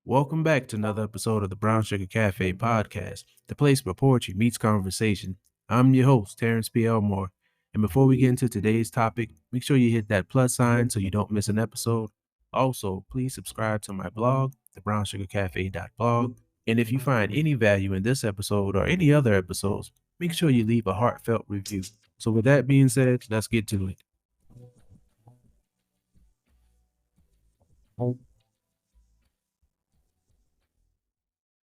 Welcome back to another episode of the Brown Sugar Cafe podcast, the place where poetry meets conversation. I'm your host, Terrence P. Elmore. And before we get into today's topic, make sure you hit that plus sign so you don't miss an episode. Also, please subscribe to my blog, thebrownsugarcafe.blog. And if you find any value in this episode or any other episodes, make sure you leave a heartfelt review. So with that being said, let's get to it.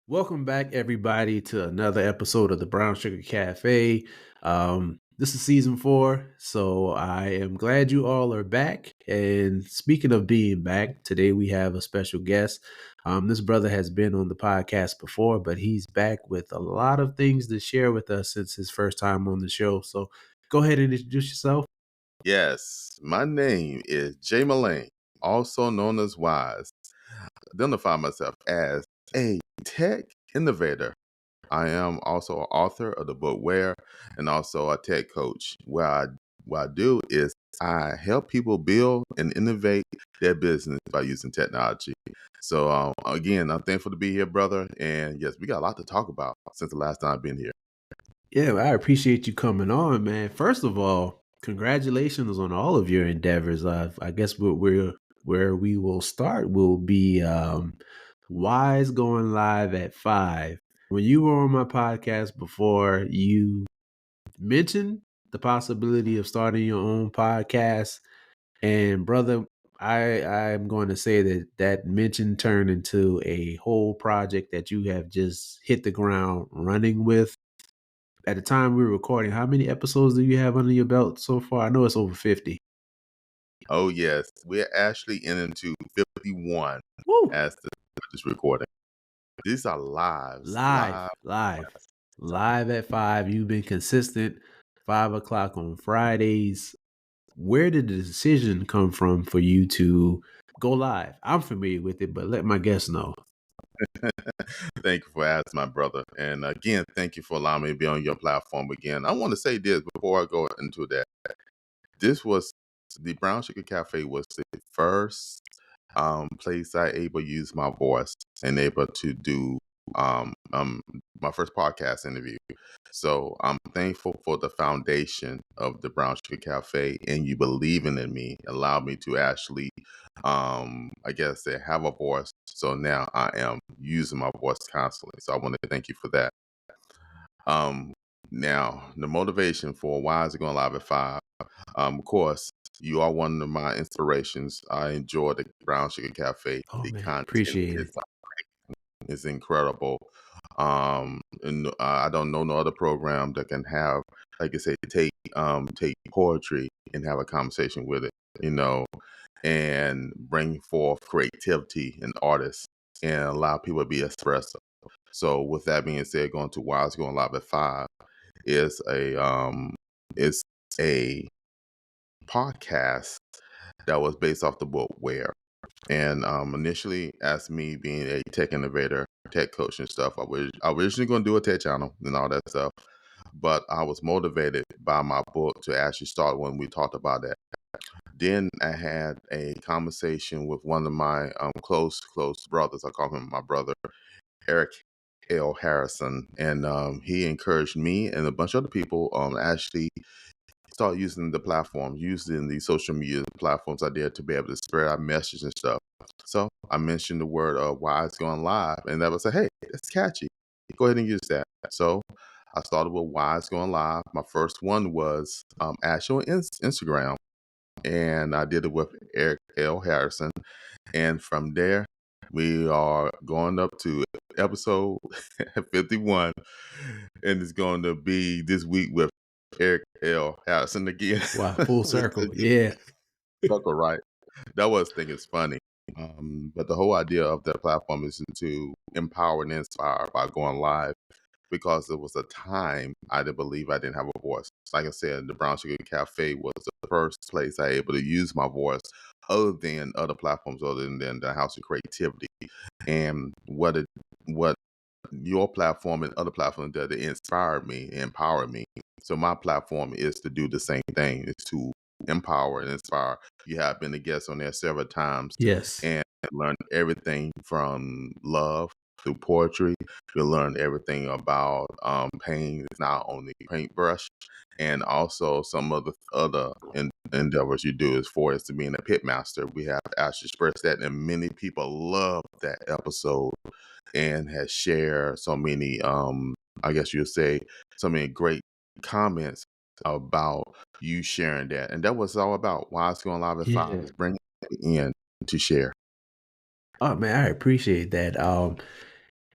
Welcome back, everybody, to another episode of the Brown Sugar Cafe. This is season 4, so I am glad you all are back. And speaking of being back, today we have a special guest. This brother has been on the podcast before, but he's back with a lot of things to share with us since his first time on the show. So go ahead and introduce yourself. Yes, my name is J. Melane, also known as Wise. Identify myself as a tech innovator. I am also an author of the book Where and also a tech coach. What I do is I help people build and innovate their business by using technology. So again, I'm thankful to be here, brother. And yes, we got a lot to talk about since the last time I've been here. Yeah, I appreciate you coming on, man. First of all, congratulations on all of your endeavors. I guess where we will start will be Wise going live at 5. When you were on my podcast before, you mentioned the possibility of starting your own podcast, and brother, I'm going to say that mention turned into a whole project that you have just hit the ground running with. At the time we were recording, how many episodes do you have under your belt so far? I know it's over 50. Oh, yes, we're actually into 51 Woo! as this recording. These are lives. Live at 5. You've been consistent. 5 o'clock on Fridays. Where did the decision come from for you to go live? I'm familiar with it, but let my guests know. Thank you for asking, my brother. And again, thank you for allowing me to be on your platform again. I want to say this before I go into that. This was the Brown Sugar Cafe was the first place I able to use my voice and able to do my first podcast interview. So I'm thankful for the foundation of the Brown Sugar Cafe and you believing in me, allowed me to actually I guess say have a voice. So now I am using my voice constantly. So I want to thank you for that. Um Now the motivation for why is it going live at 5? Of course, you are one of my inspirations. I enjoy the Brown Sugar Cafe. Oh The man, content appreciate it. is incredible. And I don't know no other program that can have, like I say, take poetry and have a conversation with it, and bring forth creativity and artists and allow people to be expressive. So with that being said, going to Wise Going Live at 5 is a podcast that was based off the book Where. And initially, as me being a tech innovator, tech coach and stuff, I was originally going to do a tech channel and all that stuff. But I was motivated by my book to actually start when we talked about that. Then I had a conversation with one of my close brothers. I call him my brother, Eric L. Harrison. And he encouraged me and a bunch of other people actually start using the platform, using the social media platforms out there to be able to spread our message and stuff. So I mentioned the word why it's going live, and that was say, hey, it's catchy. Go ahead and use that. So I started with why it's going live. My first one was actual Instagram, and I did it with Eric L. Harrison. And from there, we are going up to episode 51, and it's going to be this week with Eric L. Harrison again. Wow, full circle. Yeah. Circle, right? That was thing is funny. But the whole idea of that platform is to empower and inspire by going live because there was a time I didn't believe I didn't have a voice. Like I said, the Brown Sugar Cafe was the first place I able to use my voice other than other platforms, other than the House of Creativity. And what your platform and other platforms that inspired me, empowered me. So my platform is to do the same thing, is to empower and inspire. You have been a guest on there several times Yes. and learned everything from love through poetry. You learn everything about paint, not only paintbrush, and also some of the other endeavors you do as far as to being a pit master. We have actually expressed that, and many people love that episode and has shared so many, I guess you'll say, so many great comments about you sharing that. And that was all about why it's going live at five Yeah. is bringing it in to share. Oh man, I appreciate that.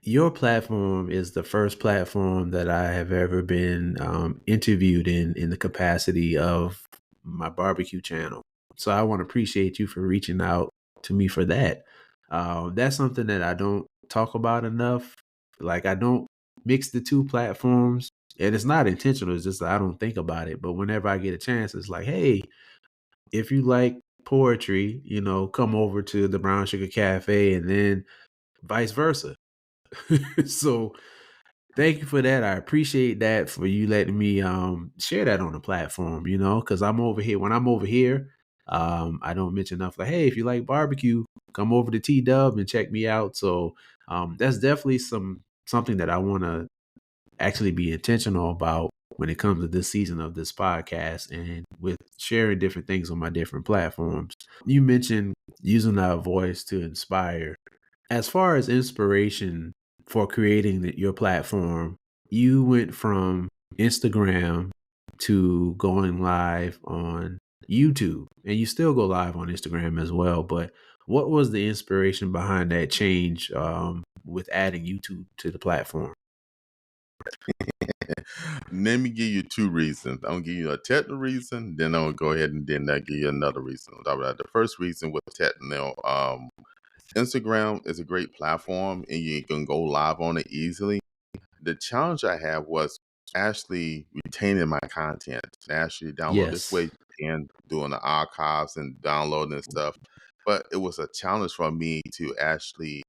Your platform is the first platform that I have ever been interviewed in the capacity of my barbecue channel. So I want to appreciate you for reaching out to me for that. That's something that I don't talk about enough. Like I don't mix the two platforms, and it's not intentional. It's just that I don't think about it. But whenever I get a chance, it's like, hey, if you like poetry, come over to the Brown Sugar Cafe, and then vice versa. So thank you for that. I appreciate that for you letting me share that on the platform, because I'm over here. When I'm over here, I don't mention enough like, hey, if you like barbecue, come over to T Dub and check me out. So that's definitely something that I want to actually be intentional about when it comes to this season of this podcast and with sharing different things on my different platforms. You mentioned using our voice to inspire. As far as inspiration for creating your platform, you went from Instagram to going live on YouTube, and you still go live on Instagram as well. But what was the inspiration behind that change with adding YouTube to the platform? Let me give you two reasons. I'm gonna give you a technical reason, then I'm gonna go ahead and then I'll give you another reason. All right. The first reason was technical. Instagram is a great platform and you can go live on it easily. The challenge I had was actually retaining my content, actually download this way Yes. you can doing the archives and downloading and stuff. But it was a challenge for me to actually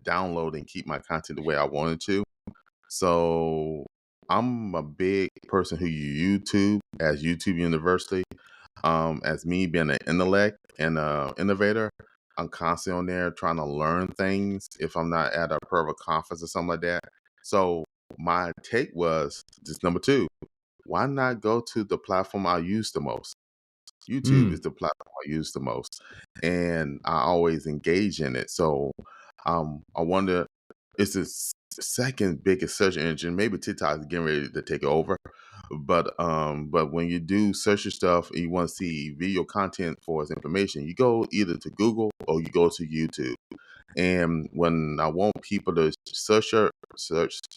download and keep my content the way I wanted to. So I'm a big person who use YouTube as YouTube University. As me being an intellect and innovator, I'm constantly on there trying to learn things if I'm not at a private conference or something like that. So my take was just number two, why not go to the platform I use the most? YouTube is Mm, the platform I use the most, and I always engage in it. So I wonder, it's the second biggest search engine. Maybe TikTok is getting ready to take over, but when you do search your stuff and you want to see video content for its information, you go either to Google or you go to YouTube. And when I want people to search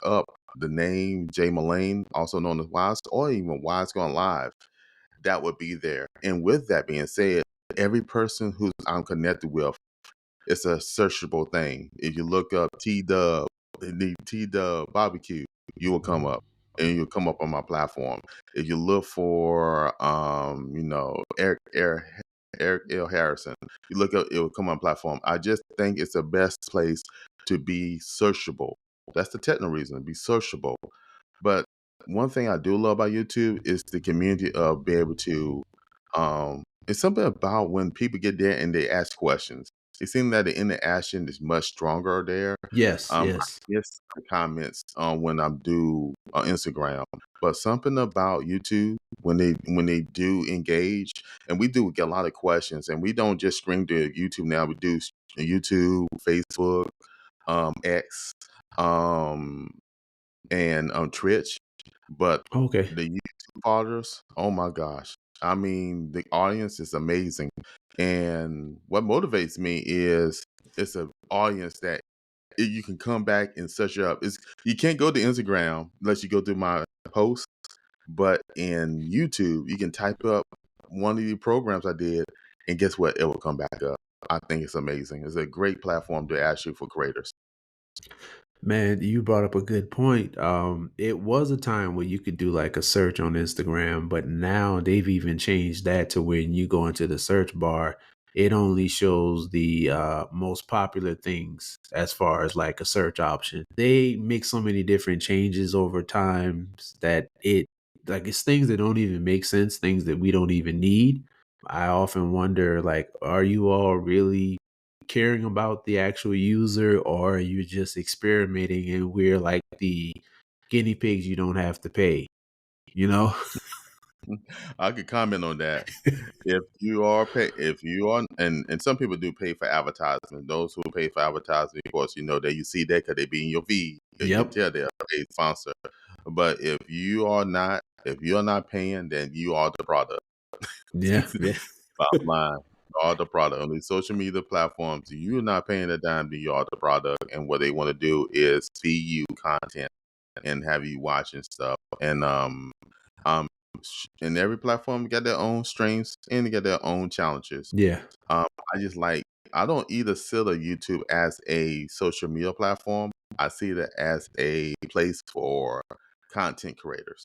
up the name Jay Melane, also known as Wise, or even Wise Gone Live, that would be there. And with that being said, every person who I'm connected with, it's a searchable thing. If you look up the T Dub barbecue, you will come up and you'll come up on my platform. If you look for Eric L. Harrison, you look up, it will come on platform. I just think it's the best place to be searchable. That's the technical reason, be searchable. But one thing I do love about YouTube is the community of being able to it's something about when people get there and they ask questions. It seems that the interaction is much stronger there. yes, I yes. get some comments when I do on Instagram, but something about YouTube when they do engage, and we do get a lot of questions, and we don't just screen to YouTube now. We do YouTube, Facebook, X, um, and Twitch, but Okay. the YouTube followers, oh my gosh. I mean, the audience is amazing. And what motivates me is it's an audience that you can come back and search up. You can't go to Instagram unless you go through my post, but in YouTube, you can type up one of the programs I did, and guess what? It will come back up. I think it's amazing. It's a great platform to actually for creators. Man, you brought up a good point. It was a time where you could do like a search on Instagram, but now they've even changed that to when you go into the search bar, it only shows the most popular things as far as like a search option. They make so many different changes over time that it's things that don't even make sense, things that we don't even need. I often wonder, like, are you all really caring about the actual user, or are you just experimenting and we're like the guinea pigs you don't have to pay, you know? I could comment on that. If you are, and some people do pay for advertisement. Those who pay for advertising, of course, that you see that because they be in your feed. You can Yep. tell they're a paid sponsor. But if you're not paying, then you are the product. Yeah. Yeah. Bottom line, you are the product. On these social media platforms, you're not paying a dime, then you are the product. And what they want to do is feed you content and have you watching stuff. Um, and every platform got their own strengths and they got their own challenges. Yeah. Um, I just like I don't either see the YouTube as a social media platform. I see it as a place for content creators.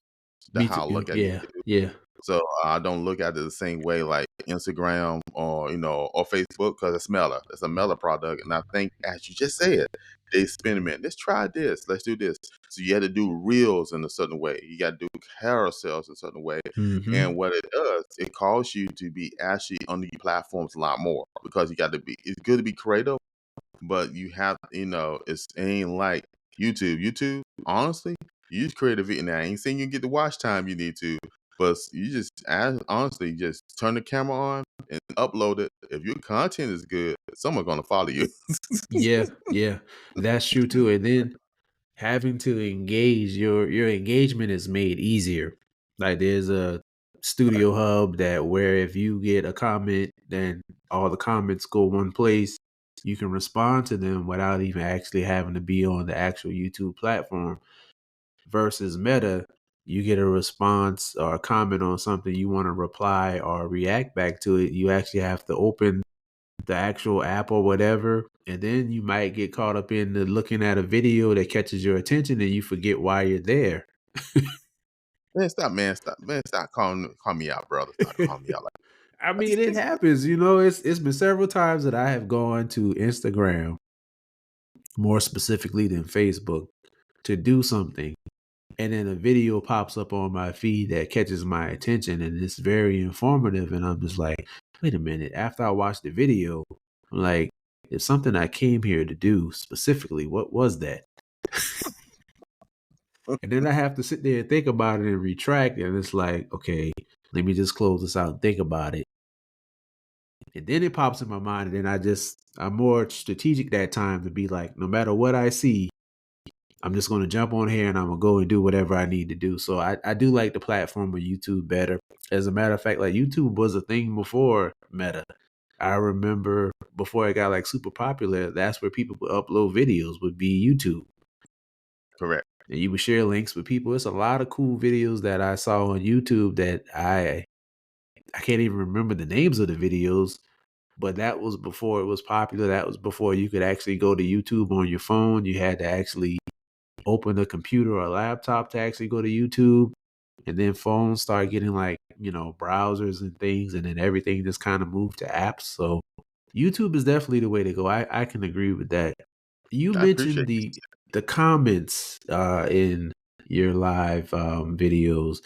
That's Me how I too. look at Yeah. YouTube. Yeah. So I don't look at it the same way like Instagram or or Facebook because it's Meta. It's a Meta product, and I think as you just said, they experiment. Let's try this. Let's do this. So you had to do reels in a certain way. You got to do carousels in a certain way, Hmm. and what it does, it calls you to be actually on the platforms a lot more because you got to be. It's good to be creative, but you have, it ain't like YouTube. YouTube, honestly, you just create a video. Now, I ain't saying you get the watch time you need to, but you just honestly just turn the camera on and upload it. If your content is good, someone's gonna follow you. Yeah. Yeah. That's true too. And then having to engage, your engagement is made easier. Like there's a studio hub that where if you get a comment, then all the comments go one place. You can respond to them without even actually having to be on the actual YouTube platform. Versus Meta, you get a response or a comment on something you want to reply or react back to it. You actually have to open the actual app or whatever, and then you might get caught up in the looking at a video that catches your attention and you forget why you're there. Man, stop calling me out, brother. Stop calling me out like I that. mean, it happens, it's been several times that I have gone to Instagram, more specifically than Facebook, to do something, and then a video pops up on my feed that catches my attention and it's very informative, and I'm just like, wait a minute, after I watched the video, I'm like, it's something I came here to do specifically. What was that? And then I have to sit there and think about it and retract. And it's like, okay, let me just close this out and think about it. And then it pops in my mind. And then I'm more strategic that time to be like, no matter what I see, I'm just going to jump on here and I'm going to go and do whatever I need to do. So I do like the platform of YouTube better. As a matter of fact, like YouTube was a thing before Meta. I remember before it got like super popular, that's where people would upload videos, would be YouTube. Correct. And you would share links with people. It's a lot of cool videos that I saw on YouTube that I can't even remember the names of the videos, but that was before it was popular. That was before you could actually go to YouTube on your phone. You had to actually open a computer or a laptop to actually go to YouTube. And then phones start getting like, browsers and things, and then everything just kind of moved to apps. So YouTube is definitely the way to go. I can agree with that. You I appreciate mentioned the comments in your live videos.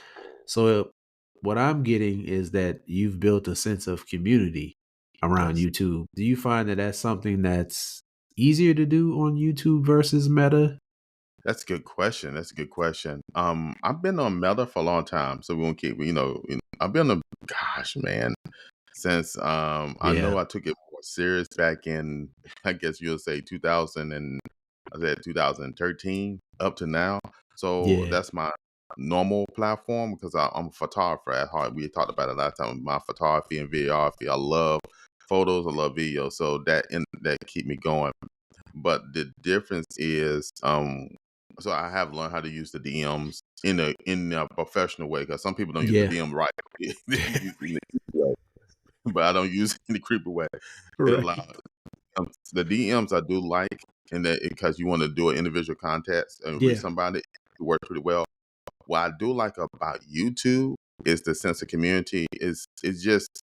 So what I'm getting is that you've built a sense of community around yes. YouTube. Do you find that that's something that's easier to do on YouTube versus Meta? That's a good question. That's a good question. I've been on Meta for a long time, so we won't keep. I've been on. Gosh, man, since I know Yeah, I took it more serious back in, I guess you'll say 2000 and I said 2013 up to now. So yeah, that's my normal platform because I'm a photographer at heart. We talked about it last time. My photography and videography. I love photos. I love video. So that keep me going. But the difference is, so I have learned how to use the DMs in a professional way because some people don't use the yeah. DM right. They use it in the creepy way, but I don't use it in the creepy way. It Right. allows the DMs I do like, in that because you want to do an individual context and reach Yeah, somebody. It works pretty well. What I do like about YouTube is the sense of community. Is just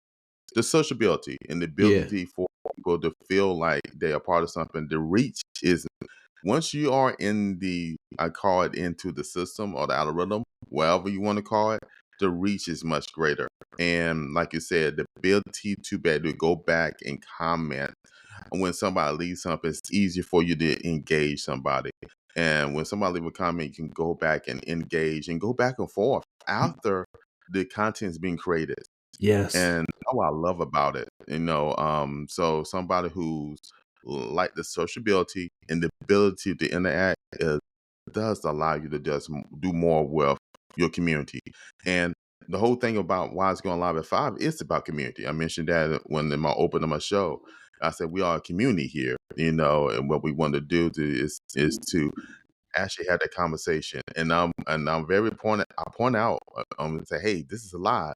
the sociability and the yeah, ability for people to feel like they are part of something. The reach is once you are in I call it into the system or the algorithm, whatever you want to call it, the reach is much greater. And like you said, the ability to be able to go back and comment when somebody leaves something, it's easier for you to engage somebody. And when somebody leave a comment, you can go back and engage and go back and forth after the content is being created. Yes. And that's what I love about it, so somebody who's like the sociability and the ability to interact does allow you to just do more with your community. And the whole thing about why it's going live at 5 is about community. I mentioned that when in my open of my show, I said we are a community here, and what we want to do is to actually had that conversation. And I'm very point I point out, and say, hey, this is a lie.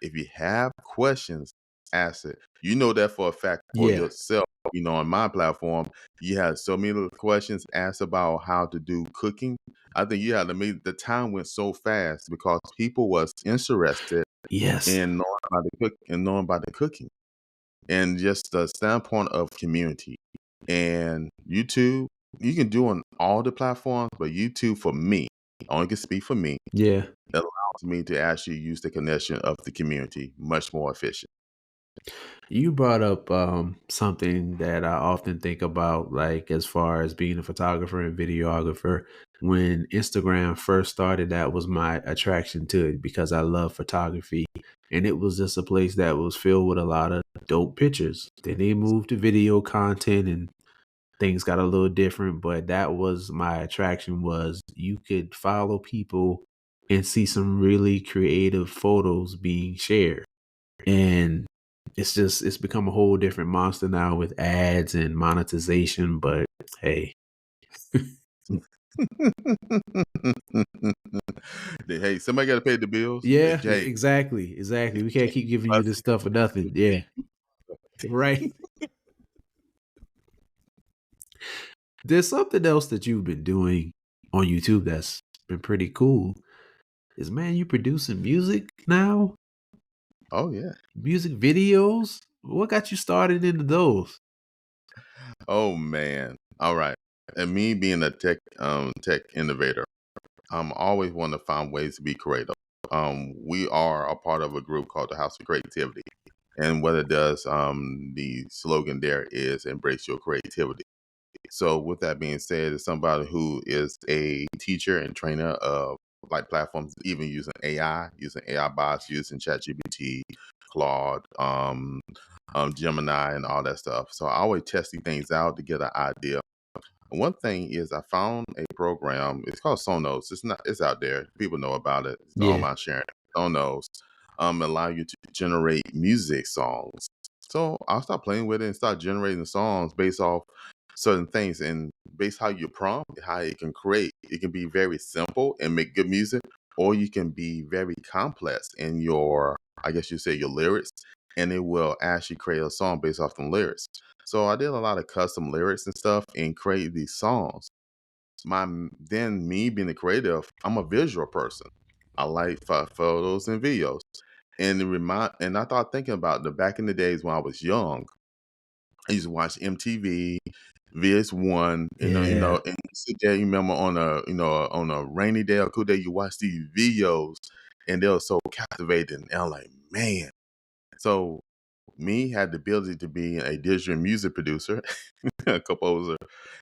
If you have questions, ask it. You know that for a fact for Yeah. yourself. On my platform, you had so many little questions asked about how to do cooking. I think you had to make the time went so fast because people was interested Yes. in knowing about the cooking and just the standpoint of community. And YouTube, you can do on all the platforms, but YouTube for me, I only can speak for me, Yeah. it allows me to actually use the connection of the community much more efficient. You brought up something that I often think about, like as far as being a photographer and videographer. When Instagram first started, that was my attraction to it because I love photography. And it was just a place that was filled with a lot of dope pictures. Then they moved to video content and things got a little different, but that was my attraction was you could follow people and see some really creative photos being shared. And it's become a whole different monster now with ads and monetization, but hey. Hey, somebody got to pay the bills. Hey, Yeah, Jay, exactly, exactly. We can't Jay, keep giving you us- this stuff for nothing. Yeah. Right. There's something else that you've been doing on YouTube that's been pretty cool. Is man, you producing music now? oh yeah. Music videos? What got you started into those? Oh man. All right. And me being a tech innovator, I'm always want to find ways to be creative. We are a part of a group called the House of Creativity. And what it does, the slogan there is embrace your creativity. So with that being said, as somebody who is a teacher and trainer of like platforms, even using AI bots, using ChatGPT, Claude, Gemini, and all that stuff. So I always test these things out to get an idea. One thing is I found a program. It's called Sonos. It's out there. People know about it. It's all Yeah. my sharing. Sonos allow you to generate music songs. So I'll start playing with it and start generating songs based off certain things and based how you prompt, how it can create. It can be very simple and make good music, or you can be very complex in your, I guess you say your lyrics, and it will actually create a song based off the lyrics. So I did a lot of custom lyrics and stuff and create these songs. Then me being a creative, I'm a visual person. I like photos and videos, and I thought thinking about the back in the days when I was young. I used to watch MTV, VS1, Yeah. and you sit there. You remember on a rainy day or cool day, you watch these videos, and they were so captivating. And I'm like, man. So me had the ability to be a digital music producer, a composer.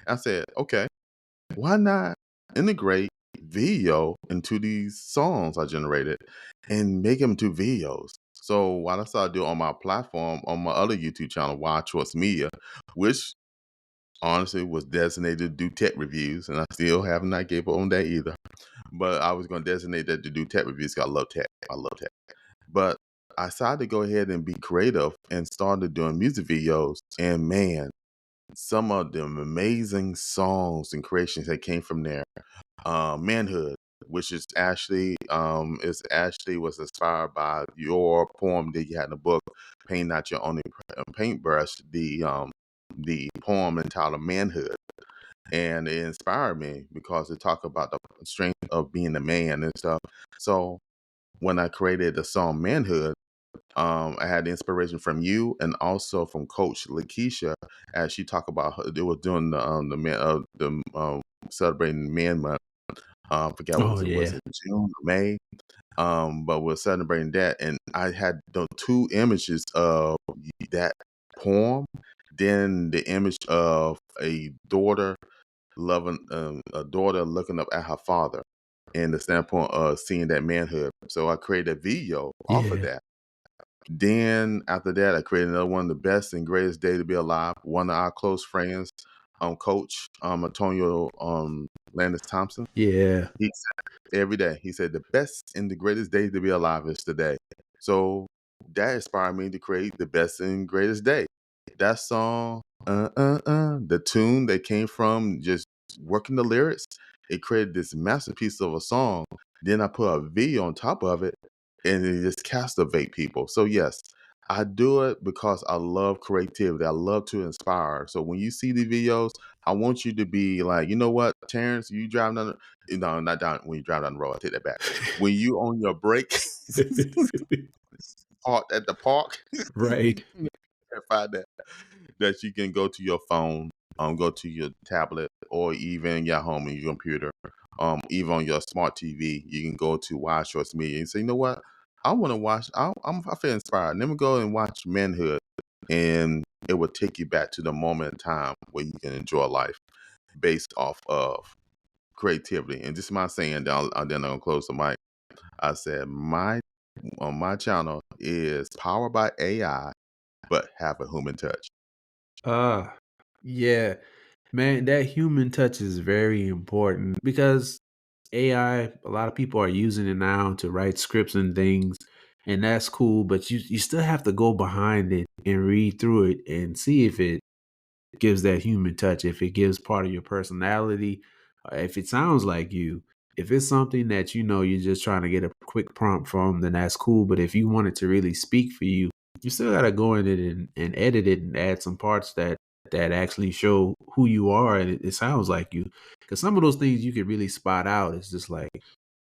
I said, okay, why not integrate video into these songs I generated and make them to videos? So what I started doing on my platform, on my other YouTube channel, Wild Choice Media, which honestly was designated to do tech reviews, and I still have not gave up on that either. But I was going to designate that to do tech reviews because I love tech. I love tech. But I decided to go ahead and be creative and started doing music videos. And man, some of them amazing songs and creations that came from there. Manhood, which is actually was inspired by your poem that you had in the book, Paint Not Your Only Paintbrush, the poem entitled Manhood. And it inspired me because it talked about the strength of being a man and stuff. So when I created the song Manhood, I had inspiration from you and also from Coach Lakeisha as she talked about they were doing the man celebrating Man Month. I forgot what Oh was it? Was yeah. it June or May? But we're celebrating that, and I had the two images of that poem, then the image of a daughter looking up at her father, in the standpoint of seeing that manhood. So I created a video off of Yeah. that. Then after that, I created another one, the best and greatest day to be alive. One of our close friends, Coach Antonio Landis Thompson. Yeah. He said every day, he said the best and the greatest day to be alive is today. So that inspired me to create the best and greatest day. That song, the tune that came from just working the lyrics, it created this masterpiece of a song. Then I put a video on top of it, and it just captivate people. So yes, I do it because I love creativity. I love to inspire. So when you see the videos, I want you to be like, you know what, Terrence, you driving down no, not down when you drive down the road. I take that back. When you on your break, parked at the park, Right. find that you can go to your phone, go to your tablet, or even your home and your computer, even on your smart TV. You can go to Wild Shorts Media and say, you know what, I want to watch. I feel inspired. Let me go and watch Manhood, and it will take you back to the moment in time where you can enjoy life based off of creativity. And this is my saying. Then I'm gonna close the mic. I said my channel is powered by AI, but have a human touch. Ah, yeah. Man, that human touch is very important because AI, a lot of people are using it now to write scripts and things, and that's cool, but you still have to go behind it and read through it and see if it gives that human touch, if it gives part of your personality, if it sounds like you. If it's something that you know you're just trying to get a quick prompt from, then that's cool. But if you want it to really speak for you, you still gotta go in it and edit it and add some parts that actually show who you are and it sounds like you. Because some of those things you could really spot out. It's just like,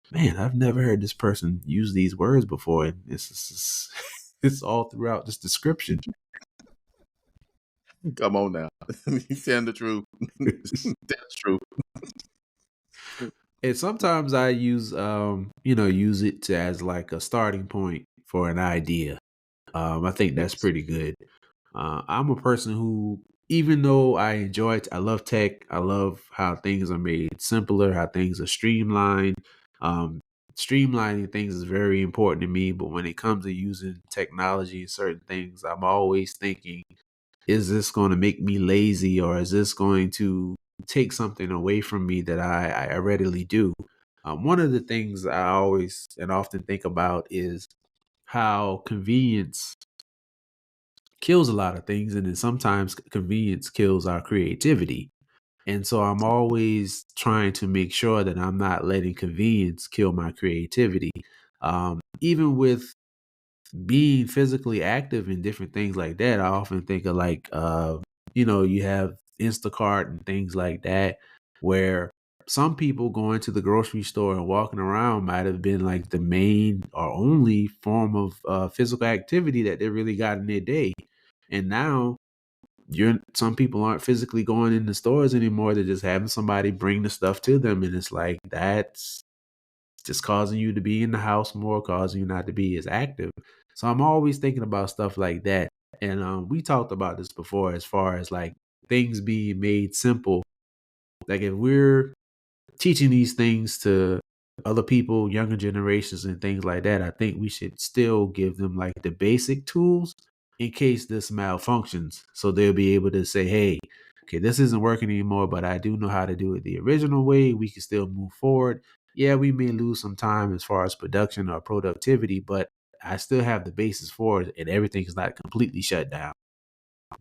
man, I've never heard this person use these words before. And it's all throughout this description. Come on now. You telling the truth. That's true. And sometimes I use use it to as like a starting point for an idea. I think that's Yes. pretty good. I'm a person who, even though I love tech, I love how things are made simpler, how things are streamlined. Um, Streamlining things is very important to me, but when it comes to using technology and certain things, I'm always thinking, is this going to make me lazy or is this going to take something away from me that I readily do? One of the things I always and often think about is how convenience kills a lot of things, and then sometimes convenience kills our creativity. And so I'm always trying to make sure that I'm not letting convenience kill my creativity. Even with being physically active and different things like that, I often think of like, you have Instacart and things like that, where some people going to the grocery store and walking around might have been like the main or only form of physical activity that they really got in their day. And now some people aren't physically going in the stores anymore. They're just having somebody bring the stuff to them. And it's like, that's just causing you to be in the house more, causing you not to be as active. So I'm always thinking about stuff like that. And we talked about this before as far as like things being made simple. Like if we're teaching these things to other people, younger generations, and things like that, I think we should still give them like the basic tools in case this malfunctions. So they'll be able to say, hey, okay, this isn't working anymore, but I do know how to do it the original way. We can still move forward. Yeah, we may lose some time as far as production or productivity, but I still have the basis for it and everything is not completely shut down.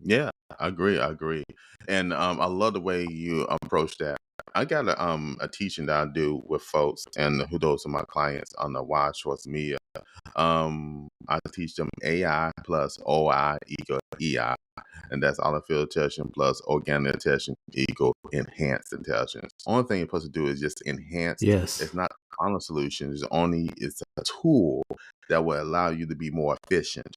Yeah, I agree. I agree. And I love the way you approach that. I got a teaching that I do with folks and who those are my clients on the Wild Shorts Media. I teach them AI plus OI equal EI, and that's artificial intelligence plus organic intelligence equal enhanced intelligence. Only thing you're supposed to do is just enhance. Yes. It's not a final solution. It's a tool that will allow you to be more efficient.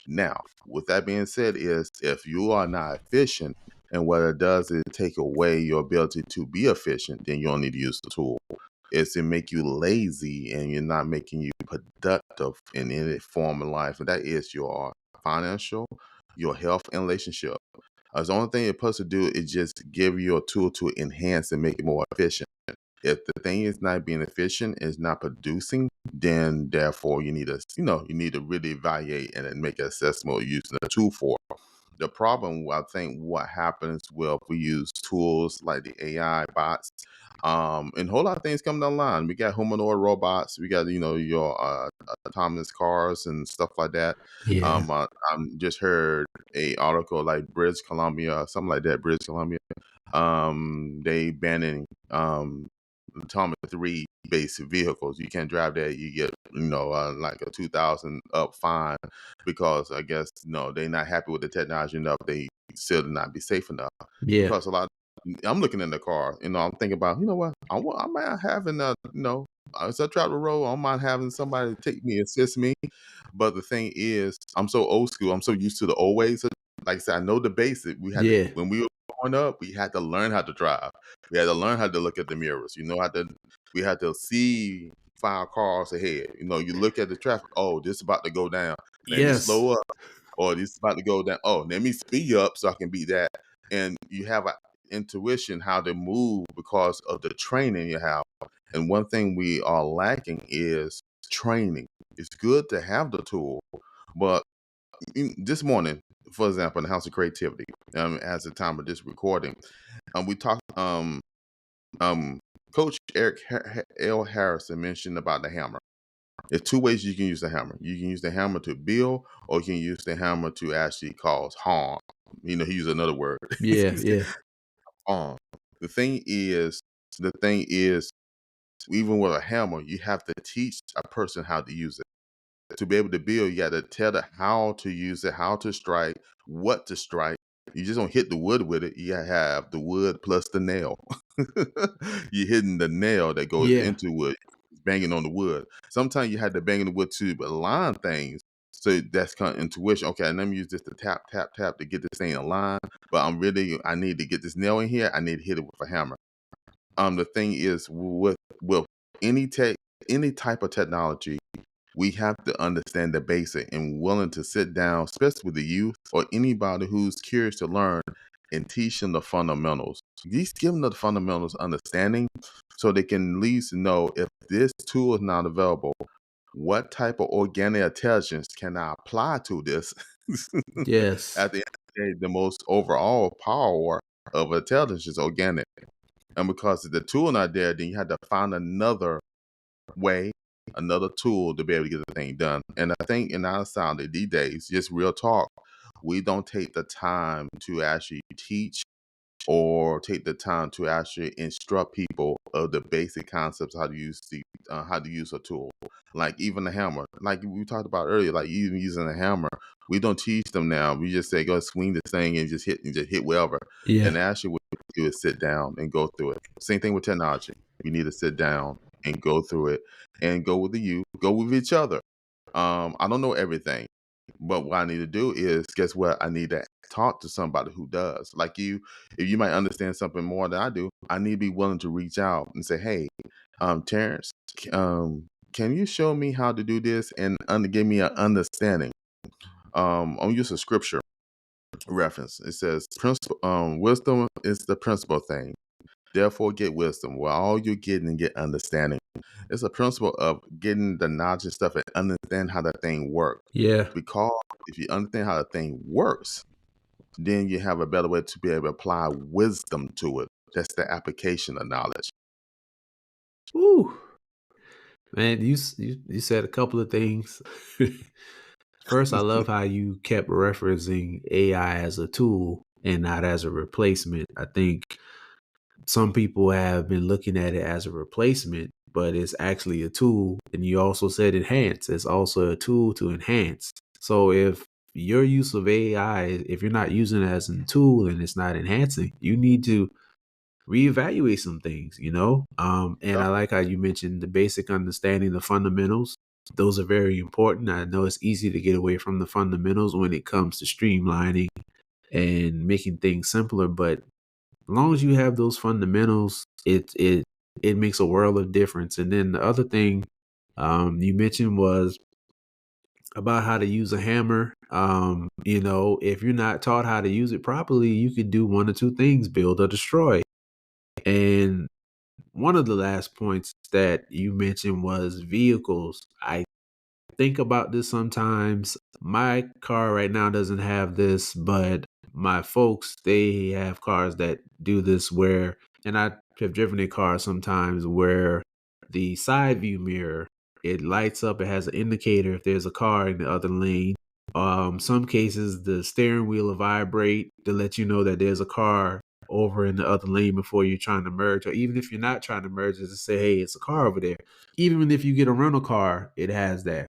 Now, with that being said, is if you are not efficient and what it does is take away your ability to be efficient, then you don't need to use the tool. is to make you lazy and you're not making you productive in any form of life. And that is your financial, your health, and relationship. The only thing it's supposed to do is just give you a tool to enhance and make it more efficient. If the thing is not being efficient, is not producing, then therefore you need to really evaluate and then make an assessment of using the tool for. The problem, I think, what happens if we use tools like the AI bots, and a whole lot of things coming down the line. We got humanoid robots, we got your autonomous cars and stuff like that. Yeah. I just heard a article like British Columbia, something like that, British Columbia. They banning autonomous 3 basic vehicles. You can't drive that. You get like a 2,000 up fine because I guess they're not happy with the technology enough. They still not be safe enough Yeah. because a lot. I'm looking in the car. I'm thinking about what I might having as I travel the road, I might having somebody take me, assist me. But the thing is, I'm so old school. I'm so used to the old ways. Like I said, I know the basic. We had to Yeah. when we were growing up. We had to learn how to drive. We had to learn how to look at the mirrors. How to. We had to see 5 cars ahead. You look at the traffic. Oh, this about to go down. Let me Yes. slow up. Or this is about to go down. Oh, let me speed up so I can beat that. And you have an intuition how to move because of the training you have. And one thing we are lacking is training. It's good to have the tool, but this morning, for example, in the House of Creativity, as the time of this recording, we talked. Um, Coach Eric L. Harrison mentioned about the hammer. There's 2 ways you can use the hammer. You can use the hammer to build, or you can use the hammer to actually cause harm. He used another word. Yeah. Yeah. harm. The thing is, the thing is, even with a hammer, you have to teach a person how to use it. To be able to build, you got to tell them how to use it, how to strike, what to strike. You just don't hit the wood with it. You gotta have the wood plus the nail. You're hitting the nail that goes Yeah. into wood, banging on the wood. Sometimes you had to bang on the wood to align things. So that's kind of intuition. Okay, let me use this to tap, tap, tap to get this thing aligned. But I need to get this nail in here. I need to hit it with a hammer. The thing is with any any type of technology, we have to understand the basic and willing to sit down, especially with the youth or anybody who's curious to learn, and teach them the fundamentals. These give them the fundamentals understanding so they can at least know if this tool is not available, what type of organic intelligence can I apply to this? Yes. At the end of the day, the most overall power of intelligence is organic. And because the tool not there, then you have to find another way, another tool to be able to get the thing done. And I think in our society these days, just real talk, we don't take the time to actually teach or take the time to actually instruct people of the basic concepts how to use a tool. Like even the hammer, like we talked about earlier, like even using a hammer, we don't teach them now. We just say go swing this thing and just hit wherever. Yeah. And actually, what we do is sit down and go through it. Same thing with technology. We need to sit down and go through it and go with the youth, go with each other. I don't know everything, but what I need to do is, guess what? I need to talk to somebody who does. Like you, if you might understand something more than I do, I need to be willing to reach out and say, "Hey, Terrence, can you show me how to do this and give me an understanding?" I'll use a scripture reference. It says, "Principle, wisdom is the principal thing. Therefore, get wisdom. Well, all you're getting and get understanding." It's a principle of getting the knowledge and stuff and understand how that thing works. Yeah. Because if you understand how the thing works, then you have a better way to be able to apply wisdom to it. That's the application of knowledge. Woo. Man, you said a couple of things. First, I love how you kept referencing AI as a tool and not as a replacement. I think some people have been looking at it as a replacement, but it's actually a tool. And you also said enhance. It's also a tool to enhance. So if your use of AI, if you're not using it as a tool and it's not enhancing, you need to reevaluate some things, and Yep. I like how you mentioned the basic understanding, the fundamentals. Those are very important. I know it's easy to get away from the fundamentals when it comes to streamlining and making things simpler, but as long as you have those fundamentals, it it makes a world of difference. And then the other thing you mentioned was about how to use a hammer. If you're not taught how to use it properly, you could do one or two things: build or destroy. And one of the last points that you mentioned was vehicles. I think about this sometimes. My car right now doesn't have this, but my folks, they have cars that do this where, and I have driven a car sometimes where the side view mirror, it lights up, it has an indicator if there's a car in the other lane. Some cases the steering wheel will vibrate to let you know that there's a car over in the other lane before you're trying to merge, or even if you're not trying to merge, just say, hey, it's a car over there. Even if you get a rental car, it has that.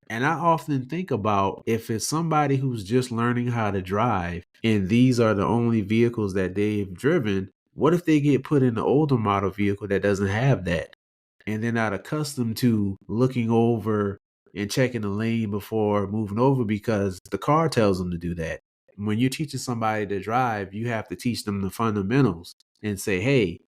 And I often think about, if it's somebody who's just learning how to drive and these are the only vehicles that they've driven, what if they get put in an older model vehicle that doesn't have that? And they're not accustomed to looking over and checking the lane before moving over because the car tells them to do that. When you're teaching somebody to drive, you have to teach them the fundamentals and say, hey,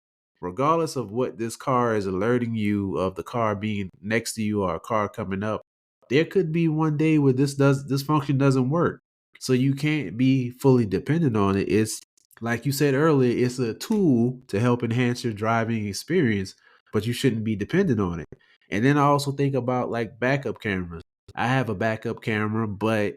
regardless of what this car is alerting you of the car being next to you or a car coming up, there could be one day where this function doesn't work. So you can't be fully dependent on it. It's like you said earlier, it's a tool to help enhance your driving experience, but you shouldn't be dependent on it. And then I also think about like backup cameras. I have a backup camera, but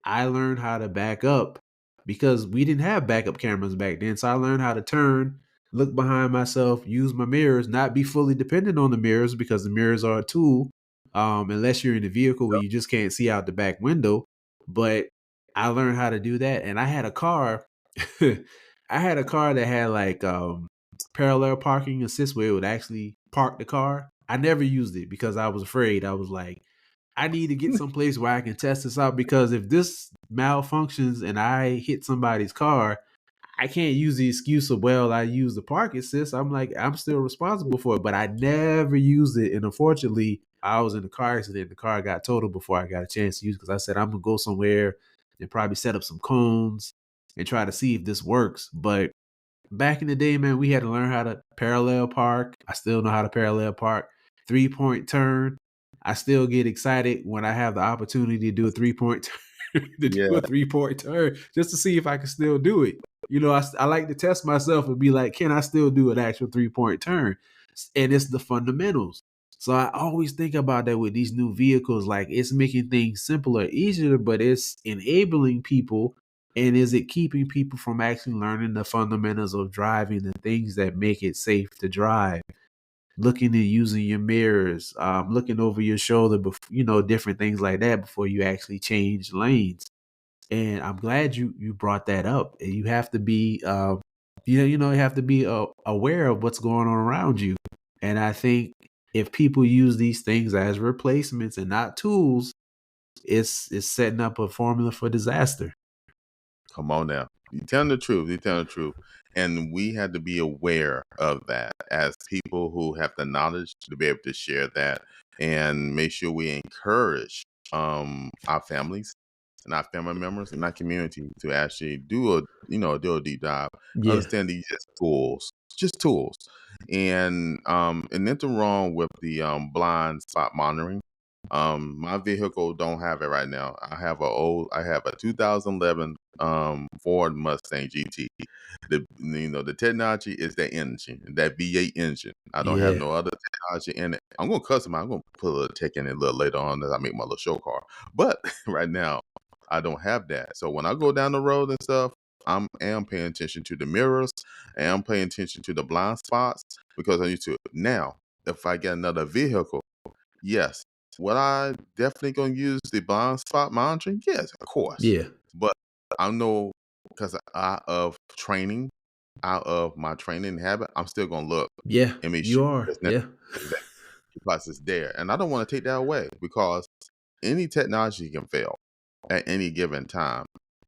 I learned how to back up because we didn't have backup cameras back then. So I learned how to turn, look behind myself, use my mirrors, not be fully dependent on the mirrors because the mirrors are a tool. Unless you're in a vehicle where you just can't see out the back window. But I learned how to do that. And I had a car. I had a car that had like parallel parking assist where it would actually park the car. I never used it because I was afraid. I was like, I need to get someplace where I can test this out because if this malfunctions and I hit somebody's car, I can't use the excuse of, well, I use the park assist. I'm like, I'm still responsible for it, but I never used it. And unfortunately, I was in a car accident. The car got totaled before I got a chance to use it because I said, I'm going to go somewhere and probably set up some cones and try to see if this works. But back in the day, man, we had to learn how to parallel park. I still know how to parallel park. 3-point turn. I still get excited when I have the opportunity to do a 3-point turn, to do a Yeah, 3-point turn, just to see if I can still do it. I like to test myself and be like, can I still do an actual 3-point turn? And it's the fundamentals. So I always think about that with these new vehicles. Like, it's making things simpler, easier, but it's enabling people. And is it keeping people from actually learning the fundamentals of driving, the things that make it safe to drive? Looking and using your mirrors, looking over your shoulder, different things like that before you actually change lanes. And I'm glad you brought that up. And you have to be, you have to be aware of what's going on around you. And I think if people use these things as replacements and not tools, it's setting up a formula for disaster. come on now. You telling the truth. You telling the truth. And we had to be aware of that as people who have the knowledge to be able to share that and make sure we encourage our families and our family members and our community to actually do a deep dive. Yeah, Understand these just tools, and nothing wrong with the blind spot monitoring. My vehicle don't have it right now. I have a 2011 Ford Mustang GT. The technology is that engine, that V8 engine. I don't have yeah, no other technology in it. I'm gonna customize. I'm gonna put a little tech in it a little later on as I make my little show car. But right now, I don't have that. So when I go down the road and stuff, am paying attention to the mirrors and I'm paying attention to the blind spots because I used to. Now, if I get another vehicle, yes. Would I definitely gonna use the blind spot monitoring? Yes, of course. yeah, But I know because out of my training habit, I'm still gonna look yeah. and make sure You are. there's nothing Yeah, that because it's there. And I don't want to take that away because any technology can fail at any given time.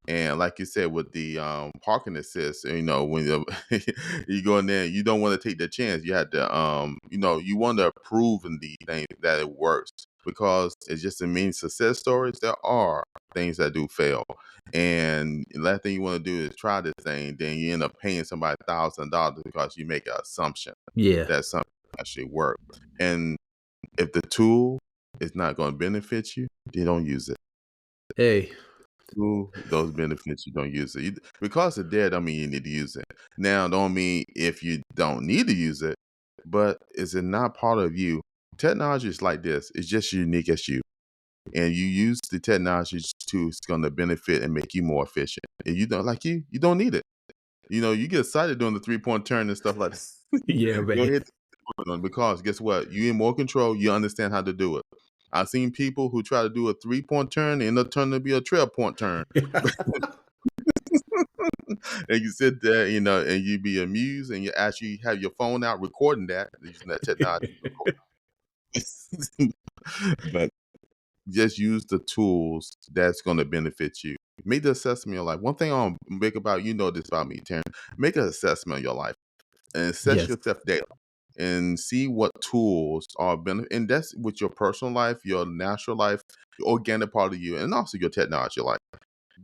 And like you said, with the parking assist, when you go in there, you don't want to take the chance. You had to, you want to prove in the thing that it works because it's just a mean success stories. There are things that do fail, and the last thing you want to do is try this thing. Then you end up paying somebody $1,000 because you make an assumption yeah, that something actually work. And if the tool is not going to benefit you, then don't use it. Hey, Those benefits, you don't use it. Because it's there, don't mean you need to use it. Now, don't mean if you don't need to use it, but is it not part of you? Technology is like this. It's just unique as you. And you use the technology to it's going to benefit and make you more efficient. And you don't like you don't need it. You get excited doing the 3-point turn and stuff like that. yeah, Go man. ahead because guess what? You in more control. You understand how to do it. I've seen people who try to do a 3-point turn and end up turning to be a 12-point turn. And you sit there, and you be amused, and you actually have your phone out recording that using that technology. But just use the tools that's going to benefit you. Make the assessment of your life. One thing I'll make about this about me, Taryn. Make an assessment of your life and assess Yes, yourself daily and see what tools are and that's with your personal life, your natural life, your organic part of you, and also your technology life.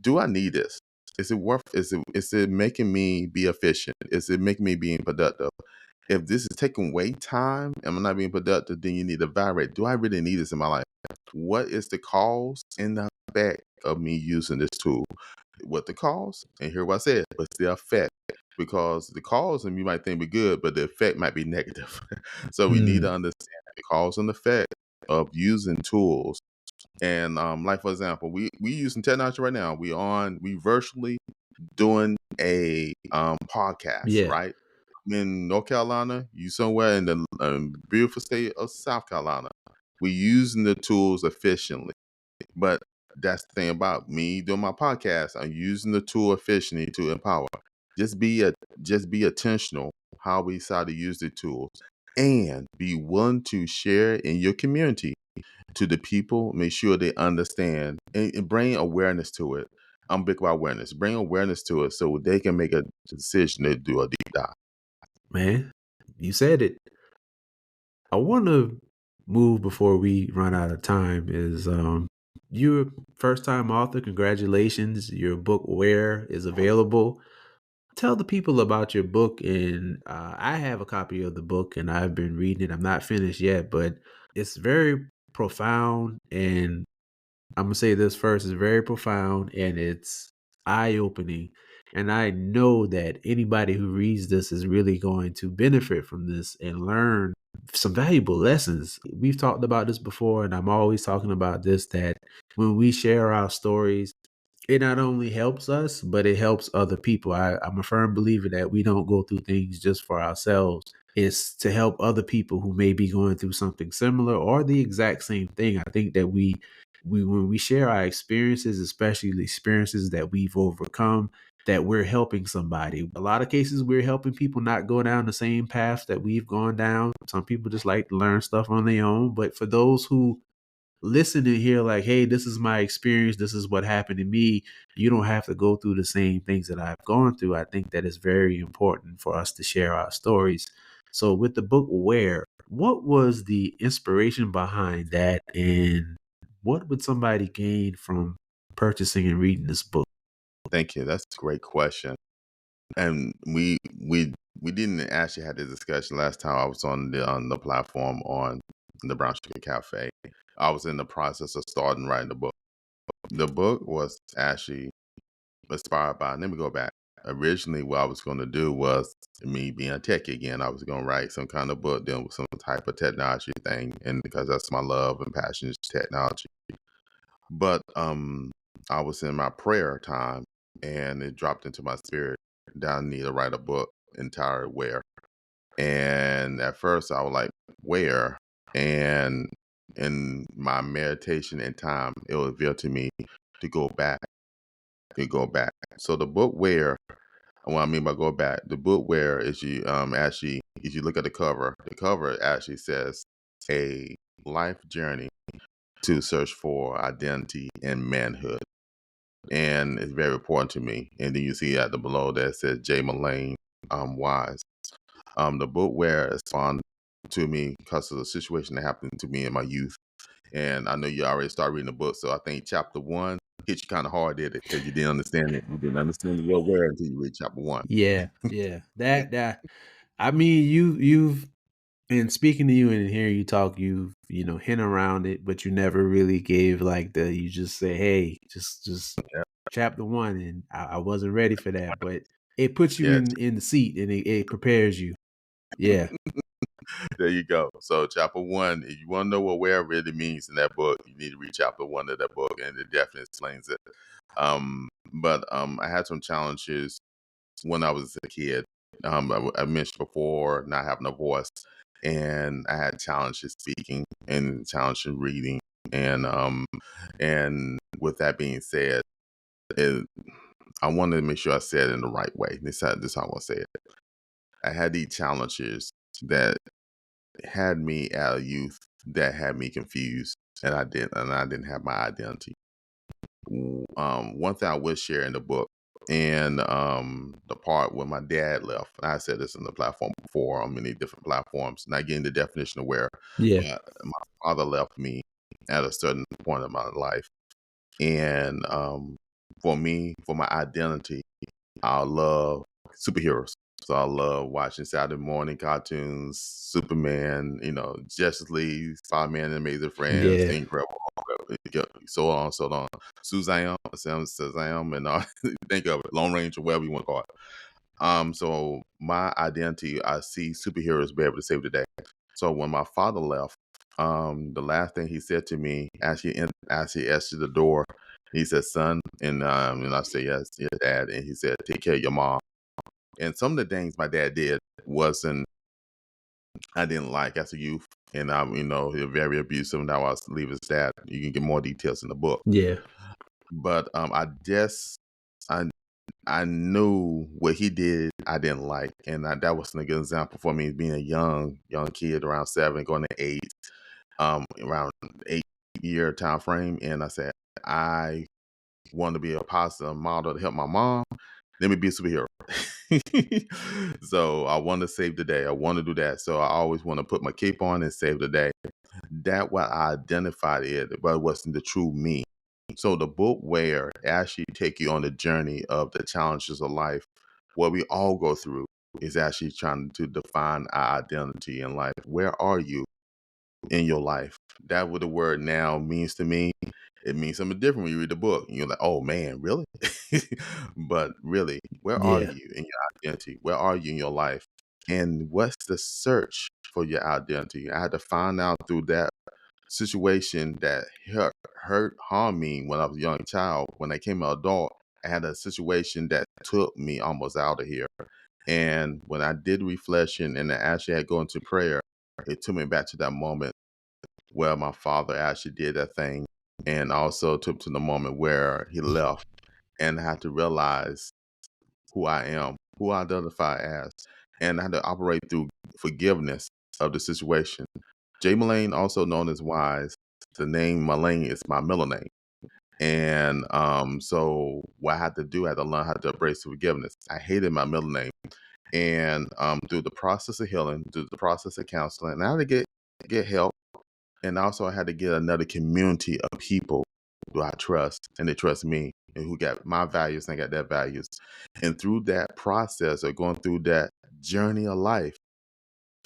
Do I need this? Is it making me be efficient? Is it making me being productive? If this is taking away time and I'm not being productive, then you need to evaluate. Do I really need this in my life? What is the cause and the effect of me using this tool? What the cause? And here what I said, what's the effect? Because the cause and you might think be good, but the effect might be negative. So we need to mm, understand the cause and effect of using tools. And like for example, we using technology right now. We virtually doing a podcast, yeah, right? I'm in North Carolina, you somewhere in the beautiful state of South Carolina. We using the tools efficiently. But that's the thing about me doing my podcast. I'm using the tool efficiently to empower. Just be intentional how we decide to use the tools and be willing to share in your community to the people, make sure they understand and bring awareness to it. I'm big about awareness. Bring awareness to it so they can make a decision to do a deep dive. man. You said it. I want to move before we run out of time. Is you're a first time author? Congratulations! Your book Where is available. Tell the people about your book, and I have a copy of the book, and I've been reading it. I'm not finished yet, but it's very profound, and I'm gonna say this first, it's very profound and it's eye-opening. And I know that anybody who reads this is really going to benefit from this and learn some valuable lessons. We've talked about this before, and I'm always talking about this, that when we share our stories, it not only helps us, but it helps other people. I'm a firm believer that we don't go through things just for ourselves. It's to help other people who may be going through something similar or the exact same thing. I think that we when we share our experiences, especially the experiences that we've overcome, that we're helping somebody. A lot of cases we're helping people not go down the same path that we've gone down. Some people just like to learn stuff on their own, but for those who listen and hear like, hey, this is my experience, this is what happened to me, you don't have to go through the same things that I've gone through. I think that is very important for us to share our stories. So with the book Where, what was the inspiration behind that, and what would somebody gain from purchasing and reading this book? Thank you. That's a great question. And we didn't actually have this discussion last time I was on the platform on the Brown Sugar Cafe. I was in the process of starting writing the book. The book was actually inspired by, let me go back. Originally, what I was going to do was me being a techie again. I was going to write some kind of book dealing with some type of technology thing, and because that's my love and passion is technology. But I was in my prayer time, and it dropped into my spirit that I need to write a book entitled Where. And at first, I was like, Where? And in my meditation and time, it was revealed to me to go back, to go back. So the book Where, what I mean by go back, the book Where is you actually, if you look at the cover actually says a life journey to search for identity and manhood. And it's very important to me. And then you see at the below that says J. Melane Wise. The book Where is fun to me because of the situation that happened to me in my youth. And I know you already started reading the book, so I think chapter one hit you kind of hard, did it? Because you didn't understand it. You didn't understand the word Where until you read chapter one. Yeah, yeah. That I mean, you've And speaking to you and hearing you talk, you know, hint around it, but you never really gave like you just say, hey, just Yeah. chapter one, and I wasn't ready for that, but it puts you Yes. in the seat and it prepares you. Yeah, There you go. So chapter one, if you want to know what where really means in that book, you need to read chapter one of that book, and it definitely explains it. But I had some challenges when I was a kid. I mentioned before not having a voice, and I had challenges speaking and challenges reading, and with that being said, it, I wanted to make sure I said it in the right way. This how I want to say it. I had these challenges that had me at a youth that had me confused, and I didn't have my identity. One thing I will share in the book, and the part when my dad left, and I said this on the platform before on many different platforms, not getting the definition of where yeah, my father left me at a certain point in my life, and for me, for my identity, I love superheroes. So I love watching Saturday morning cartoons, Superman, Justice League, Spider-Man, and Amazing Friends, yeah, The Incredible Hulk, so on, so on. Shazam, and think of it, Lone Ranger, whatever you want to call it. So my identity, I see superheroes be able to save the day. So when my father left, the last thing he said to me as he exited the door, he said, "Son," and I say, "Yes, Dad," and he said, "Take care of your mom." And some of the things my dad did wasn't I didn't like as a youth, and he was very abusive. And I was leave his dad. You can get more details in the book, yeah, but I I knew what he did I didn't like, and that was a good example for me being a young kid around 7 going to 8, around 8-year time frame, and I said I want to be a positive model to help my mom. Let me be a superhero. So I want to save the day. I want to do that. So I always want to put my cape on and save the day. That what I identified it, but it wasn't the true me. So the book where actually take you on the journey of the challenges of life, what we all go through is actually trying to define our identity in life. Where are you in your life? That what the word now means to me. It means something different when you read the book. And you're like, oh man, really? But really, where are yeah, you in your identity? Where are you in your life? And what's the search for your identity? I had to find out through that situation that harmed me when I was a young child. When I came an adult, I had a situation that took me almost out of here. And when I did reflection and I actually had to go into prayer, it took me back to that moment where my father actually did that thing, and also took to the moment where he left, and I had to realize who I am, who I identify as, and I had to operate through forgiveness of the situation. Jay Melane, also known as Wise, the name Melane is my middle name. And so what I had to do, I had to learn how to embrace forgiveness. I hated my middle name. And through the process of healing, through the process of counseling, and I had to get help. And also I had to get another community of people who I trust and they trust me and who got my values and I got their values. And through that process of going through that journey of life,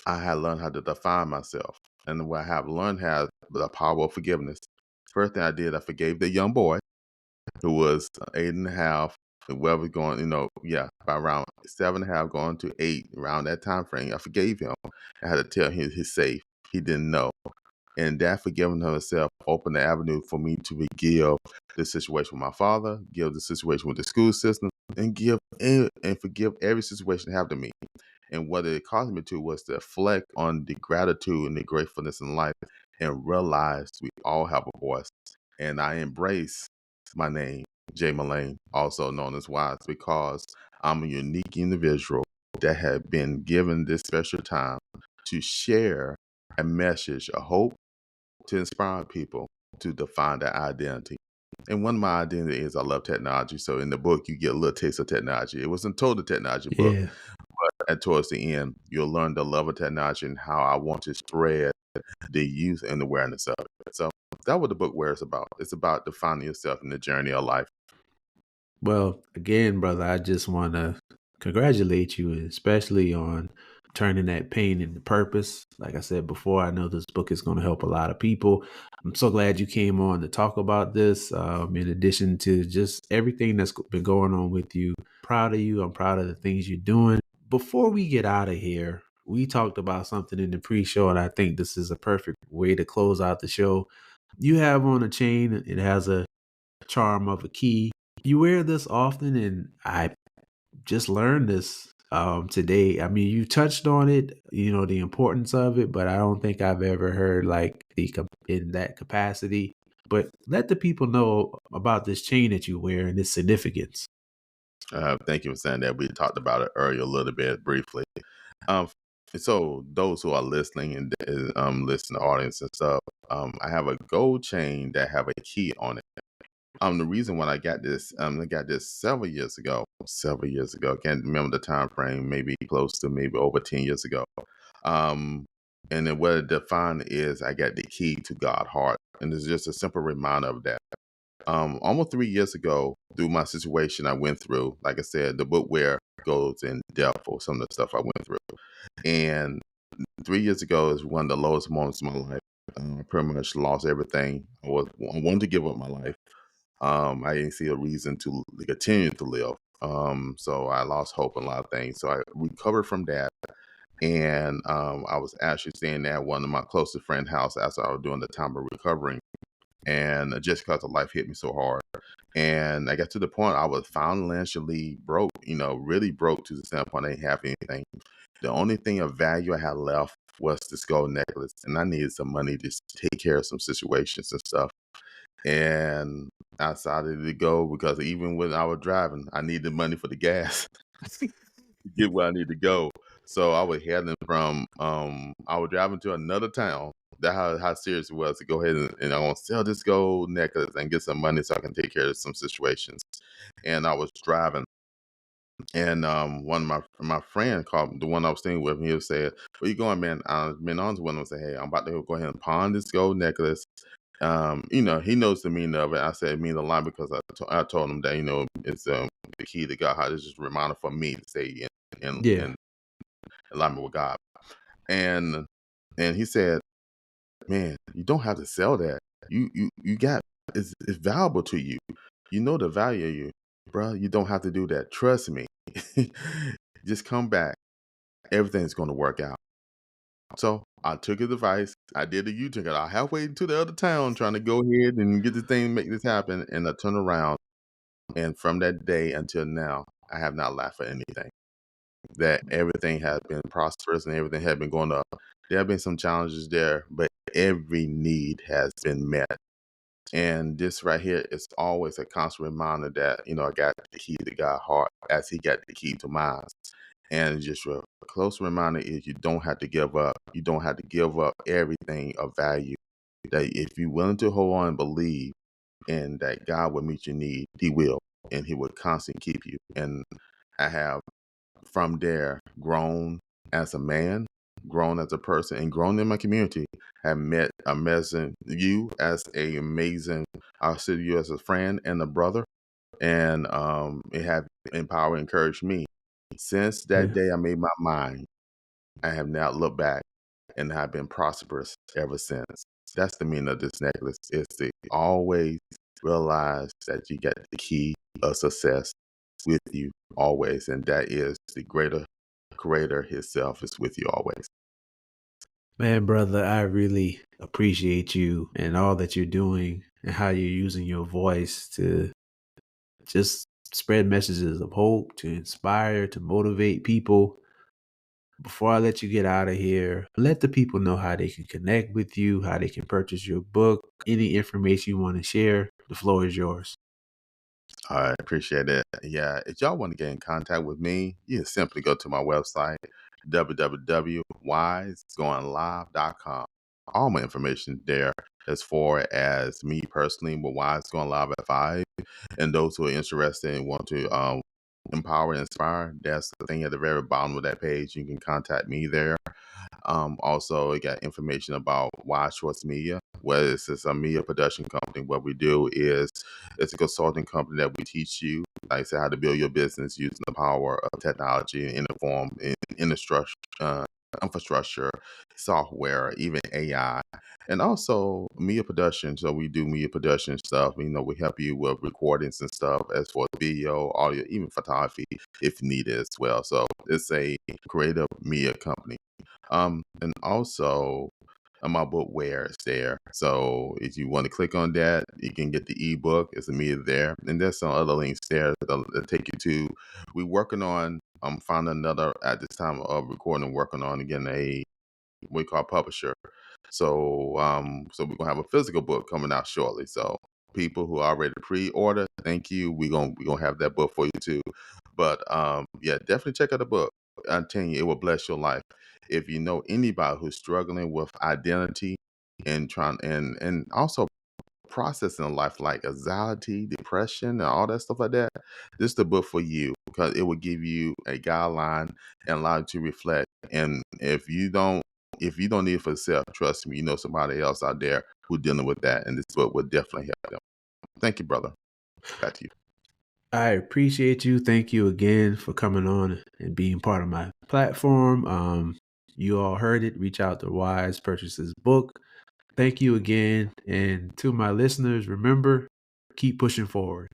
I had learned how to define myself. And what I have learned how the power of forgiveness. First thing I did, I forgave the young boy who was 8.5. And where was going, by around 7.5 going to 8, around that time frame, I forgave him. I had to tell him he's safe. He didn't know. And that forgiving herself opened the avenue for me to forgive the situation with my father, give the situation with the school system, and forgive every situation that happened to me. And what it caused me to was to reflect on the gratitude and the gratefulness in life and realize we all have a voice. And I embrace my name, Jay Melane, also known as Wise, because I'm a unique individual that had been given this special time to share a message of hope to inspire people to define their identity. And one of my identity is I love technology. So in the book, you get a little taste of technology. It wasn't total technology book, yeah. but towards the end, you'll learn the love of technology and how I want to spread the use and awareness of it. So that's what the book where it's about. It's about defining yourself in the journey of life. Well, again, brother, I just want to congratulate you, especially on turning that pain into purpose. Like I said before, I know this book is going to help a lot of people. I'm so glad you came on to talk about this. In addition to just everything that's been going on with you, proud of you. I'm proud of the things you're doing. Before we get out of here, we talked about something in the pre-show, and I think this is a perfect way to close out the show. You have on a chain, it has a charm of a key. You wear this often, and I just learned this today. I mean, you touched on it, the importance of it, but I don't think I've ever heard like in that capacity. But let the people know about this chain that you wear and its significance. Thank you for saying that. We talked about it earlier a little bit briefly. Um, so those who are listening and listen to the audience and stuff, I have a gold chain that have a key on it. The reason why I got this several years ago. Can't remember the time frame. Maybe close to maybe over 10 years ago. Um, and then what it defined is I got the key to God's heart, and it's just a simple reminder of that. Almost 3 years ago, through my situation I went through, like I said, the book where goes in depth for some of the stuff I went through. And 3 years ago is one of the lowest moments of my life. I pretty much lost everything. I wanted to give up my life. I didn't see a reason to continue to live. So I lost hope in a lot of things. So I recovered from that. And I was actually staying at one of my closest friend's house after I was doing the time of recovering. And just because of life hit me so hard. And I got to the point I was financially broke, really broke to the standpoint I didn't have anything. The only thing of value I had left was this gold necklace. And I needed some money to take care of some situations and stuff. And I decided to go because even when I was driving, I needed money for the gas to get where I need to go. So I was heading from, I was driving to another town. That's how serious it was to go ahead and I want to sell this gold necklace and get some money so I can take care of some situations. And I was driving, and one of my friend called the one I was staying with. He was saying, "Where you going, man?" I've been on to one and say, "Hey, I'm about to go ahead and pawn this gold necklace." He knows the meaning of it. I said it means a lot because I told him that it's the key to God. How it's just a reminder for me to stay Yeah. in alignment with God. And he said, "Man, you don't have to sell that. You got it's valuable to you. You know the value of you, bro. You don't have to do that. Trust me. Just come back. Everything's going to work out." So I took his advice. I did the U-turn. I halfway to the other town trying to go ahead and get this thing, make this happen. And I turned around. And from that day until now, I have not laughed at anything. That everything has been prosperous and everything has been going up. There have been some challenges there, but every need has been met. And this right here is always a constant reminder that, I got the key to God's heart as he got the key to mine. And just a close reminder is you don't have to give up. You don't have to give up everything of value. That if you're willing to hold on and believe and that God will meet your need, he will. And he will constantly keep you. And I have from there grown as a man, grown as a person, and grown in my community. Have met amazing you as a amazing, I'll see you as a friend and a brother. And it have empowered, encouraged me. Since that Yeah. day I made my mind, I have not looked back and have been prosperous ever since. That's the meaning of this necklace, is to always realize that you got the key of success with you always, and that is the greater creator himself is with you always. Man, brother, I really appreciate you and all that you're doing and how you're using your voice to just spread messages of hope, to inspire, to motivate people. Before I let you get out of here, let the people know how they can connect with you, how they can purchase your book, any information you want to share. The floor is yours. I appreciate it. Yeah, if y'all want to get in contact with me, you can simply go to my website, www.wisegoinglive.com. All my information there as far as me personally, but Wise Going Live at 5. And those who are interested and want to empower and inspire, that's the thing at the very bottom of that page. You can contact me there. Also, I got information about Wise Choice Media, where it's a media production company. What we do is it's a consulting company that we teach you, like I said, how to build your business using the power of technology in the form, in the structure. infrastructure, software, even AI, and also media production. So we do media production stuff. We help you with recordings and stuff as for video, audio, even photography if needed as well. So it's a creative media company. And also my book where it's there. So if you want to click on that, you can get the ebook. It's immediately there. And there's some other links there that take you to. We're working on finding another at this time of recording, working on again a what we call publisher. So we're gonna have a physical book coming out shortly. So people who already pre-order, thank you. We're gonna have that book for you too. But yeah, definitely check out the book. I'm telling you, it will bless your life. If you know anybody who's struggling with identity and trying and also processing in life like anxiety, depression, and all that stuff like that, this is the book for you because it will give you a guideline and allow you to reflect. And if you don't need it for yourself, trust me, you know somebody else out there who's dealing with that, and this book will definitely help them. Thank you, brother. Back to you. I appreciate you. Thank you again for coming on and being part of my platform. You all heard it. Reach out to Wise, purchase his book. Thank you again. And to my listeners, remember, keep pushing forward.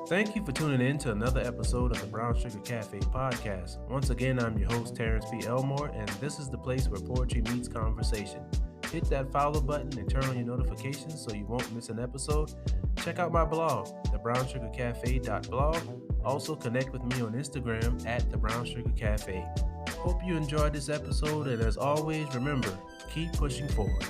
Thank you for tuning in to another episode of the Brown Sugar Cafe podcast. Once again, I'm your host, Terrence P. Elmore, and this is the place where poetry meets conversation. Hit that follow button and turn on your notifications so you won't miss an episode. Check out my blog, thebrownsugarcafe.blog. Also connect with me on Instagram at thebrownsugarcafe. Hope you enjoyed this episode, and as always, remember, keep pushing forward.